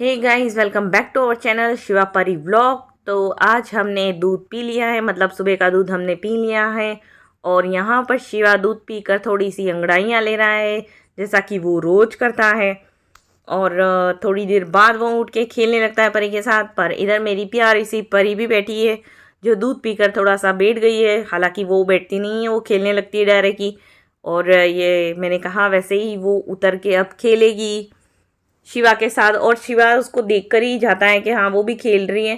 Hey guys, welcome back to our channel Shiva Pari vlog. तो आज हमने दूध पी लिया है, मतलब सुबह का दूध हमने पी लिया है। और यहाँ पर शिवा दूध पीकर थोड़ी सी अंगड़ाइयाँ ले रहा है, जैसा कि वो रोज करता है। और थोड़ी देर बाद वो उठ के खेलने लगता है परी के साथ। पर इधर मेरी प्यारी सी परी भी बैठी है, जो दूध पीकर थोड़ा सा बैठ गई है। हालांकि वो बैठती नहीं है, वो खेलने लगती है डायरेक्ट ही। और ये मैंने कहा वैसे ही वो उतर के अब खेलेगी शिवा के साथ। और शिवा उसको देखकर ही जाता है कि हाँ वो भी खेल रही है,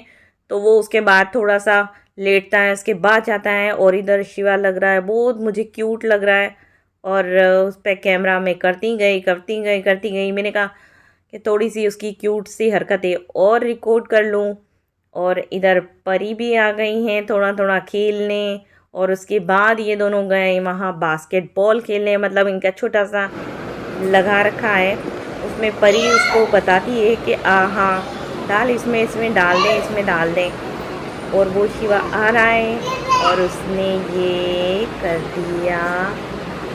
तो वो उसके बाद थोड़ा सा लेटता है, उसके बाद जाता है। और इधर शिवा लग रहा है बहुत मुझे क्यूट लग रहा है। और उस पर कैमरा में करती गई। मैंने कहा कि थोड़ी सी उसकी क्यूट सी हरकतें और रिकॉर्ड कर लूँ। और इधर परी भी आ गई हैं थोड़ा थोड़ा खेलने। और उसके बाद ये दोनों गए वहाँ बास्केटबॉल खेलने, मतलब इनका छोटा सा लगा रखा है। उसमें परी उसको बताती है कि हाँ डाल इसमें, इसमें डाल दें, इसमें डाल दें। और वो शिवा आ रहा है और उसने ये कर दिया।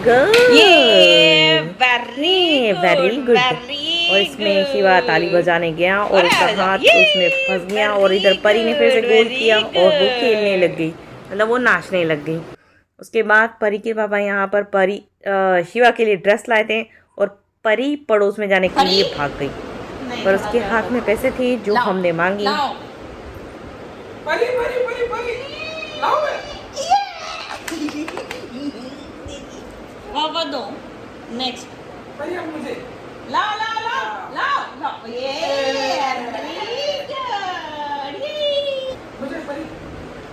ये good, very very good, good. और वेरी इसमें शिवा ताली गुड। बजाने गया और अरे उसका अरे हाथ ये उसमें फंस गया और वेरी इधर परी ने फिर से गुड, गोल किया वेरी और वो खेलने लग गुड। गई, मतलब वो नाचने लग गई। उसके बाद परी के पापा यहाँ पर परी शिवा के लिए ड्रेस लाए थे और परी पड़ोस में जाने के परी लिए भाग गई। नहीं, पर थोड़ा उसके सा हाथ में पैसे थे जो लाओ हमने मांगी। लाओ। परी परी परी परी लाओ बे। वापस दो। नेक्स्ट परी अब मुझे लाओ लाओ लाओ लाओ लाओ। ये वेरी गुड। मुझे परी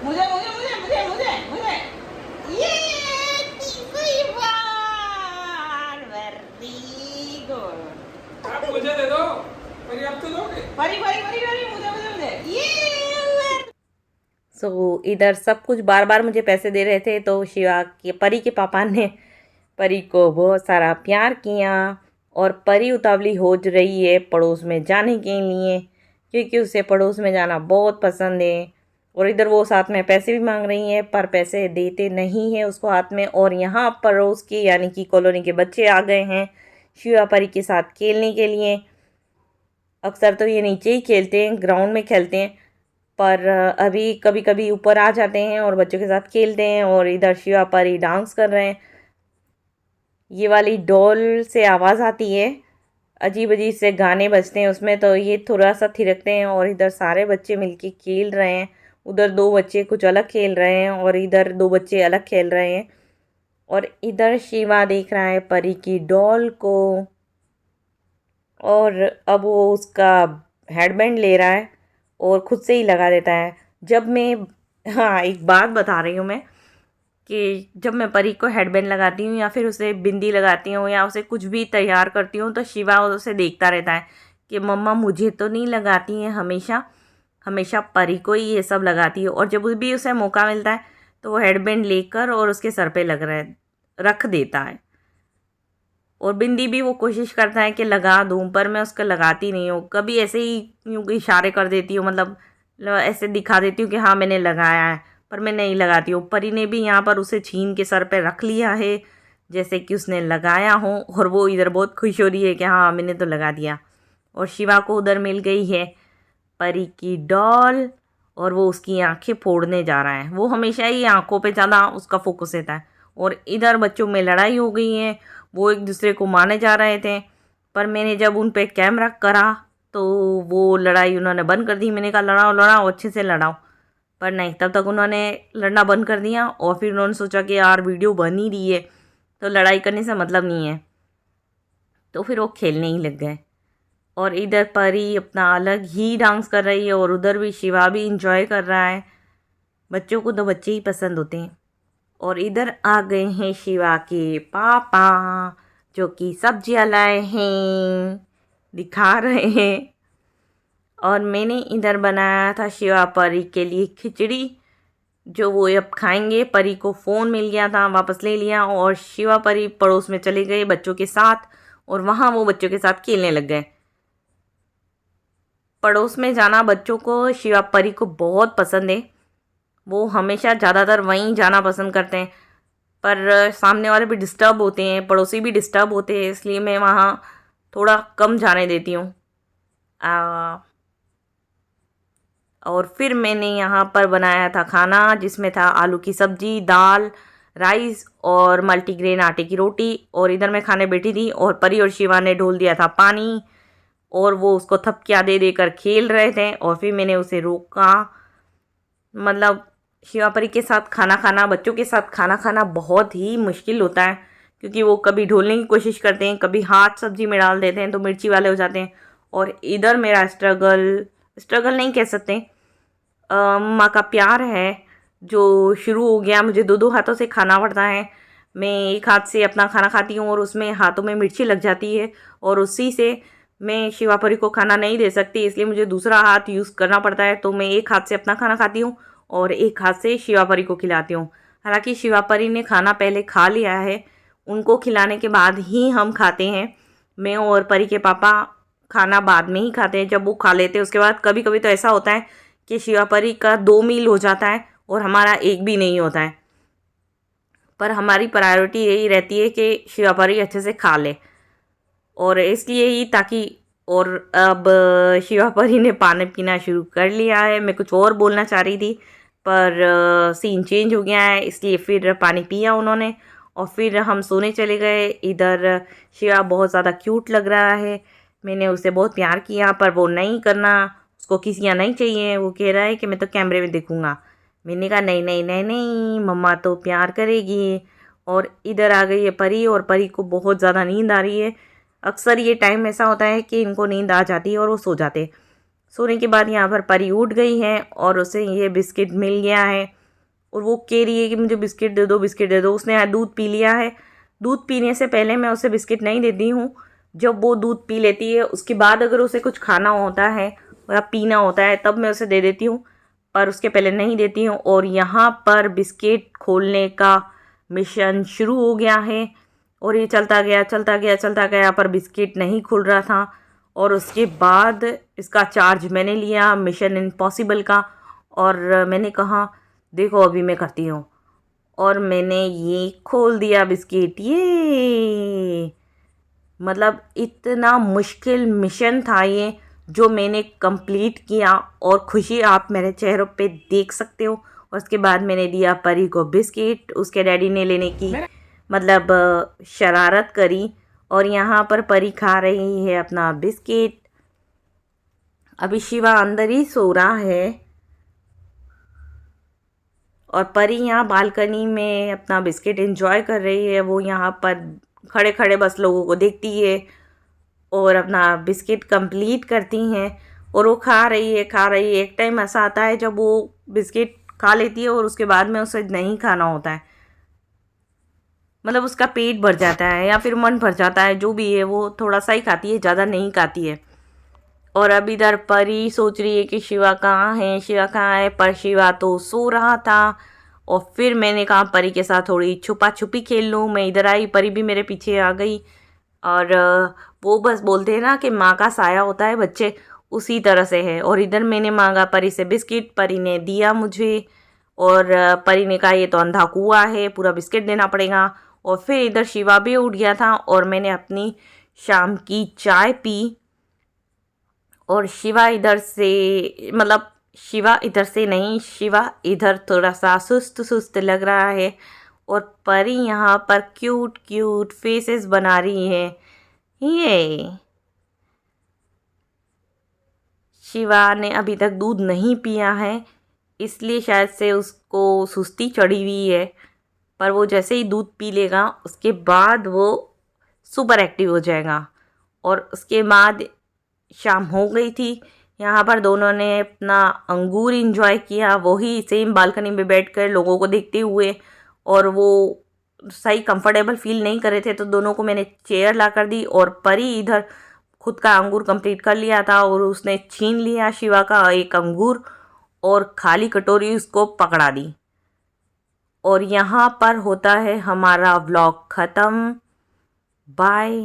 मुझे मुझे मुझे मुझे मुझे मुझे ये तीसरी बार वेरी गुड। आप मुझे दे दो परी, अब तो दोगे। परी परी परी परी मुझे मुझे मुझे ये सो इधर सब कुछ बार बार मुझे पैसे दे रहे थे, तो शिवा के परी के पापा ने परी को बहुत सारा प्यार किया। और परी उतावली हो रही है पड़ोस में जाने के लिए, क्योंकि उसे पड़ोस में जाना बहुत पसंद है। और इधर वो साथ में पैसे भी मांग रही है, पर पैसे देते नहीं है उसको हाथ में। और यहाँ पड़ोस के यानी कि कॉलोनी के बच्चे आ गए हैं शिवा परी के साथ खेलने के लिए। अक्सर तो ये नीचे ही खेलते हैं, ग्राउंड में खेलते हैं, पर अभी कभी कभी ऊपर आ जाते हैं और बच्चों के साथ खेलते हैं। और इधर शिवा परी डांस कर रहे हैं। ये वाली डॉल से आवाज़ आती है, अजीब अजीब से गाने बजते हैं उसमें, तो ये थोड़ा सा थिरकते हैं। और इधर सारे बच्चे मिलके खेल रहे हैं। उधर दो बच्चे कुछ अलग खेल रहे हैं और इधर दो बच्चे अलग खेल रहे हैं। और इधर शिवा देख रहा है परी की डॉल को। और अब वो उसका हेडबैंड ले रहा है और खुद से ही लगा देता है। जब मैं, हाँ एक बात बता रही हूँ मैं, कि जब मैं परी को हेडबैंड लगाती हूँ या फिर उसे बिंदी लगाती हूँ या उसे कुछ भी तैयार करती हूँ, तो शिवा उसे देखता रहता है कि मम्मा मुझे तो नहीं लगाती हैं, हमेशा हमेशा परी को ही ये सब लगाती है। और जब भी उसे मौका मिलता है तो वो हेडबैंड लेकर और उसके सर पे लग रहा है रख देता है। और बिंदी भी वो कोशिश करता है कि लगा दूँ, पर मैं उसको लगाती नहीं हूँ। कभी ऐसे ही यूँ इशारे कर देती हूँ, मतलब ऐसे दिखा देती हूँ कि हाँ मैंने लगाया है, पर मैं नहीं लगाती हूँ। परी ने भी यहाँ पर उसे छीन के सर पे रख लिया है, जैसे कि उसने लगाया हो। और वो इधर बहुत खुश हो रही है कि हाँ मैंने तो लगा दिया। और शिवा को उधर मिल गई है परी की डॉल और वो उसकी आंखें फोड़ने जा रहा है। वो हमेशा ही आंखों पे ज़्यादा उसका फोकस रहता है। और इधर बच्चों में लड़ाई हो गई है, वो एक दूसरे को मारने जा रहे थे। पर मैंने जब उन पे कैमरा करा तो वो लड़ाई उन्होंने बंद कर दी। मैंने कहा लड़ाओ लड़ाओ, अच्छे से लड़ाओ, पर नहीं, तब तक उन्होंने लड़ना बंद कर दिया। और फिर उन्होंने सोचा कि यार वीडियो बन ही रही है तो लड़ाई करने से मतलब नहीं है, तो फिर वो खेलने ही लग गए। और इधर परी अपना अलग ही डांस कर रही है और उधर भी शिवा भी इंजॉय कर रहा है। बच्चों को तो बच्चे ही पसंद होते हैं। और इधर आ गए हैं शिवा के पापा, जो कि सब्जियां लाए हैं, दिखा रहे हैं। और मैंने इधर बनाया था शिवा परी के लिए खिचड़ी, जो वो अब खाएंगे। परी को फ़ोन मिल गया था, वापस ले लिया और शिवा परी पड़ोस में चले गए बच्चों के साथ। और वहाँ वो बच्चों के साथ खेलने लग गए। पड़ोस में जाना बच्चों को शिवा परी को बहुत पसंद है। वो हमेशा ज़्यादातर वहीं जाना पसंद करते हैं। पर सामने वाले भी डिस्टर्ब होते हैं, पड़ोसी भी डिस्टर्ब होते हैं, इसलिए मैं वहाँ थोड़ा कम जाने देती हूँ। और फिर मैंने यहाँ पर बनाया था खाना, जिसमें था आलू की सब्जी, दाल, राइस और मल्टीग्रेन आटे की रोटी। और इधर मैं खाने बैठी थी और परी और शिवा ने ढोल दिया था पानी, और वो उसको थपकियाँ दे देकर खेल रहे थे। और फिर मैंने उसे रोका। मतलब शिवा परी के साथ खाना खाना, बच्चों के साथ खाना खाना बहुत ही मुश्किल होता है, क्योंकि वो कभी ढोलने की कोशिश करते हैं, कभी हाथ सब्जी में डाल देते हैं तो मिर्ची वाले हो जाते हैं। और इधर मेरा स्ट्रगल नहीं कह सकते, माँ का प्यार है जो शुरू हो गया। मुझे दो दो हाथों से खाना पड़ता है। मैं एक हाथ से अपना खाना खाती हूँ और उसमें हाथों में मिर्ची लग जाती है, और उसी से मैं शिवा परी को खाना नहीं दे सकती, इसलिए मुझे दूसरा हाथ यूज़ करना पड़ता है। तो मैं एक हाथ से अपना खाना खाती हूँ और एक हाथ से शिवा परी को खिलाती हूँ। हालांकि शिवा परी ने खाना पहले खा लिया है, उनको खिलाने के बाद ही हम खाते हैं। मैं और परी के पापा खाना बाद में ही खाते हैं, जब वो खा लेते हैं उसके बाद। कभी कभी तो ऐसा होता है कि शिवा परी का 2 मील हो जाता है और हमारा एक भी नहीं होता है, पर हमारी प्रायोरिटी यही रहती है कि शिवा परी अच्छे से खा ले। और इसलिए ही ताकि और अब शिवा परी ने पानी पीना शुरू कर लिया है। मैं कुछ और बोलना चाह रही थी, पर सीन चेंज हो गया है, इसलिए फिर पानी पिया उन्होंने और फिर हम सोने चले गए। इधर शिवा बहुत ज़्यादा क्यूट लग रहा है। मैंने उसे बहुत प्यार किया, पर वो नहीं करना, उसको किसियाँ नहीं चाहिए। वो कह रहा है कि मैं तो कैमरे में देखूँगा। मैंने कहा नहीं नहीं नहीं नहीं, मम्मा तो प्यार करेगी। और इधर आ गई है परी, और परी को बहुत ज़्यादा नींद आ रही है। अक्सर ये टाइम ऐसा होता है कि इनको नींद आ जाती है और वो सो जाते। सोने के बाद यहाँ पर परी उठ गई है और उसे ये बिस्किट मिल गया है, और वो कह रही है कि मुझे बिस्किट दे दो, बिस्किट दे दो। उसने यहाँ दूध पी लिया है। दूध पीने से पहले मैं उसे बिस्किट नहीं देती हूँ। जब वो दूध पी लेती है उसके बाद अगर उसे कुछ खाना होता है या पीना होता है तब मैं उसे दे देती हूँ, पर उसके पहले नहीं देती हूँ। और यहाँ पर बिस्किट खोलने का मिशन शुरू हो गया है, और ये चलता गया चलता गया चलता गया, पर बिस्किट नहीं खुल रहा था। और उसके बाद इसका चार्ज मैंने लिया मिशन इम्पॉसिबल का, और मैंने कहा देखो अभी मैं करती हूँ, और मैंने ये खोल दिया बिस्किट। ये मतलब इतना मुश्किल मिशन था ये, जो मैंने कंप्लीट किया, और खुशी आप मेरे चेहरों पे देख सकते हो। और उसके बाद मैंने दिया परी को बिस्किट। उसके डैडी ने लेने की मतलब शरारत करी, और यहाँ पर परी खा रही है अपना बिस्किट। अभी शिवा अंदर ही सो रहा है, और परी यहाँ बालकनी में अपना बिस्किट एंजॉय कर रही है। वो यहाँ पर खड़े खड़े बस लोगों को देखती है और अपना बिस्किट कंप्लीट करती हैं, और वो खा रही है खा रही है। एक टाइम ऐसा आता है जब वो बिस्किट खा लेती है और उसके बाद में उसे नहीं खाना होता है, मतलब उसका पेट भर जाता है या फिर मन भर जाता है, जो भी है वो थोड़ा सा ही खाती है, ज़्यादा नहीं खाती है। और अब इधर परी सोच रही है कि शिवा कहाँ है, शिवा कहाँ है, पर शिवा तो सो रहा था। और फिर मैंने कहा परी के साथ थोड़ी छुपा छुपी खेल लूँ। मैं इधर आई, परी भी मेरे पीछे आ गई, और वो बस बोलते हैं ना कि माँ का साया होता है बच्चे, उसी तरह से है। और इधर मैंने मांगा परी से बिस्किट, परी ने दिया मुझे, और परी ने कहा ये तो अंधा कुआं है, पूरा बिस्किट देना पड़ेगा। और फिर इधर शिवा भी उठ गया था, और मैंने अपनी शाम की चाय पी। और शिवा इधर से मतलब शिवा इधर से नहीं, शिवा इधर थोड़ा सा सुस्त सुस्त लग रहा है, और परी यहाँ पर क्यूट क्यूट फेसेस बना रही है। ये शिवा ने अभी तक दूध नहीं पिया है, इसलिए शायद से उसको सुस्ती चढ़ी हुई है, पर वो जैसे ही दूध पी लेगा उसके बाद वो सुपर एक्टिव हो जाएगा। और उसके बाद शाम हो गई थी। यहाँ पर दोनों ने अपना अंगूर इंजॉय किया, वही सेम बालकनी में बैठकर लोगों को देखते हुए। और वो सही कंफर्टेबल फील नहीं कर रहे थे, तो दोनों को मैंने चेयर ला कर दी, और परी इधर खुद का अंगूर कंप्लीट कर लिया था, और उसने छीन लिया शिवा का एक अंगूर और खाली कटोरी उसको पकड़ा दी। और यहाँ पर होता है हमारा व्लॉग ख़त्म। बाय।